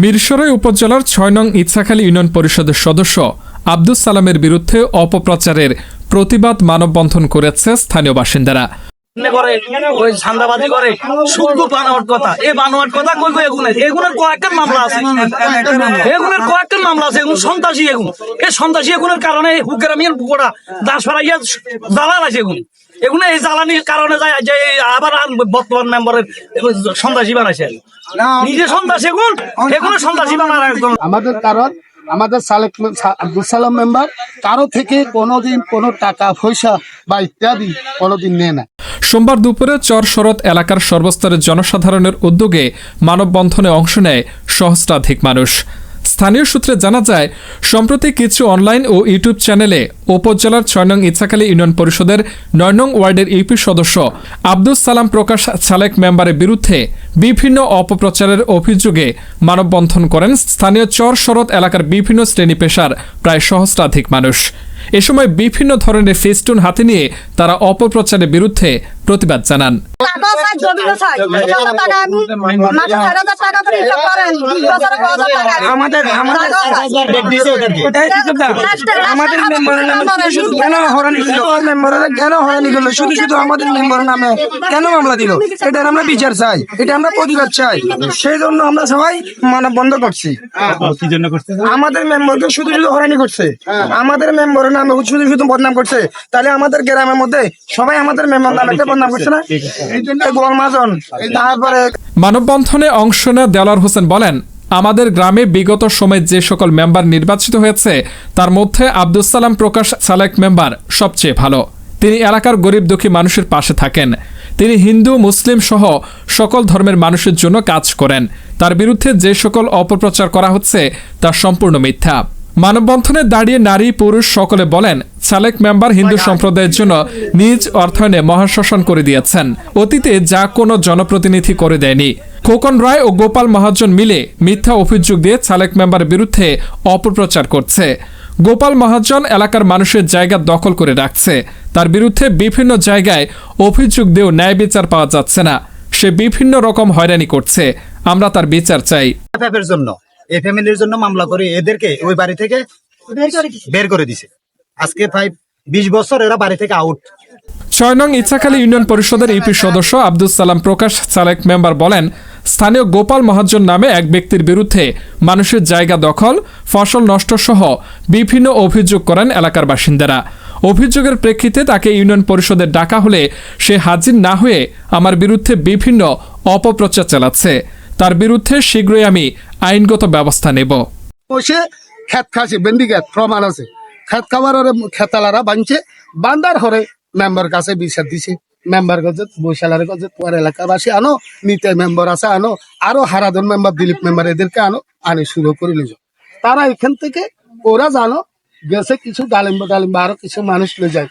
মিরসরাই উপজেলার ৬ নং ইচ্ছাখালী ইউনিয়ন পরিষদের সদস্য আব্দুস সালামের বিরুদ্ধে অপপ্রচারের প্রতিবাদ মানববন্ধন করেছে স্থানীয় বাসিন্দারা। কয়েকটা মামলা আছে সন্ত্রাসী সন্ত্রাসী কারণে হুকেরামিয়ান বুকোটা দাস ফেলাইয়া জ্বালাল আছে এগুলো এই জ্বালানির কারণে যায় যে আবার বর্তমান মেম্বারের সন্ত্রাসী বানাইছে নিজে সন্ত্রাসী এগুলো সন্ত্রাসী বানার একদম আমাদের কারণ আমাদের আব্দুল সালাম মেম্বার কারো থেকে কোনোদিন কোনো টাকা পয়সা বা ইত্যাদি কোনোদিন নেয় না। সোমবার দুপুরে চর শরৎ এলাকার সর্বস্তরের জনসাধারণের উদ্যোগে মানববন্ধনে অংশ নেয় সহস্রাধিক মানুষ। স্থানীয় সূত্রে জানা যায়, সম্প্রতি কিছু অনলাইন ও ইউটিউব চ্যানেলে উপজেলার ৬ নং ইচ্ছাখালী ইউনিয়ন পরিষদের ৯ নং ওয়ার্ডের ইউপি সদস্য আব্দুস সালাম প্রকাশ সালেক মেম্বারের বিরুদ্ধে বিভিন্ন অপপ্রচারের অভিযোগে মানববন্ধন করেন স্থানীয় চর শরৎ এলাকার বিভিন্ন শ্রেণী পেশার প্রায় সহস্রাধিক মানুষ। এ সময় বিভিন্ন ধরনের ফেস্টুন হাতে নিয়ে তারা অপপ্রচারের বিরুদ্ধে প্রতিবাদ জানান। শুধু আমাদের মেম্বার নামে কেন মামলা দিল, এটার আমরা বিচার চাই, এটা আমরা প্রতিবাদ চাই। সেই জন্য আমরা সবাই মানববন্ধন করছি। আমাদের মেম্বারকে শুধু শুধু হয়রানি করছে, আমাদের মেম্বারের নামে শুধু শুধু বদনাম করছে। তাহলে আমাদের গ্রামের মধ্যে সবাই আমাদের মেম্বার নামে বদনাম করছে না। মানববন্ধনে অংশ নেয় দেলাওয়ার হোসেন বলেন, আমাদের গ্রামে বিগত সময়ে যে সকল মেম্বার নির্বাচিত হয়েছে তার মধ্যে আব্দুস সালাম প্রকাশ সালেক মেম্বার সবচেয়ে ভালো। তিনি এলাকার গরিব দুঃখী মানুষের পাশে থাকেন। তিনি হিন্দু মুসলিম সহ সকল ধর্মের মানুষের জন্য কাজ করেন। তার বিরুদ্ধে যে সকল অপপ্রচার করা হচ্ছে তা সম্পূর্ণ মিথ্যা। মানববন্ধনে দাঁড়িয়ে নারী পুরুষ সকলে বলেন, সালেক মেম্বার হিন্দু সম্প্রদায়ের জন্য নিজ অর্থায়নে মহাশ্মশান করে দিয়েছেন। অতীতে যা কোনো জনপ্রতিনিধি করে দেয়নি। খোকন রায় ও গোপাল মহাজন মিলে মিথ্যা অভিযোগ দিয়ে সালেক মেম্বারের বিরুদ্ধে অপপ্রচার করছে। গোপাল মহাজন এলাকার মানুষের জায়গা দখল করে রাখছে। তার বিরুদ্ধে বিভিন্ন জায়গায় অভিযোগ দিয়েও ন্যায় বিচার পাওয়া যাচ্ছে না। সে বিভিন্ন রকম হয়রানি করছে। আমরা তার বিচার চাই। এই ফ্যামিলির জন্য মামলা করে এদেরকে ওই বাড়ি থেকে বের করে দিছে। আজকে প্রায় ২০ বছর এরা বাড়ি থেকে আউট। ৬ নং ইচ্ছাখালী ইউনিয়ন পরিষদের ইউপি সদস্য আব্দুস সালাম প্রকাশ সালেক মেম্বার বলেন, স্থানীয় গোপাল মহাজন নামে এক ব্যক্তির বিরুদ্ধে মানুষের জায়গা দখল, ফসল নষ্ট সহ বিভিন্ন অভিযোগ করেন এলাকার বাসিন্দারা। অভিযোগের প্রেক্ষিতে তাকে ইউনিয়ন পরিষদে ডাকা হলে সে হাজির না হয়ে আমার বিরুদ্ধে বিভিন্ন অপপ্রচার চালাচ্ছে। তার বিরুদ্ধে শীঘ্রই আমি আইনগত ব্যবস্থা নেব। খেত খাসি বেন্দি খেত প্রমাণ আছে, খেত খাবার খেতালারা বানছে, বান্দার হরে মেম্বার কাছে বিচার দিছে। মেম্বার কাছে বৈশালার কাছে তোমার এলাকাবাসী আনো, নিতে মেম্বার আছে আনো, আরো হারাধন মেম্বার দিলীপ মেম্বার এদেরকে আনে শুরু করে নিল। তারা এখান থেকে ওরা জানো গেছে কিছু ডালিম্বা আরো কিছু মানুষ লে যায়।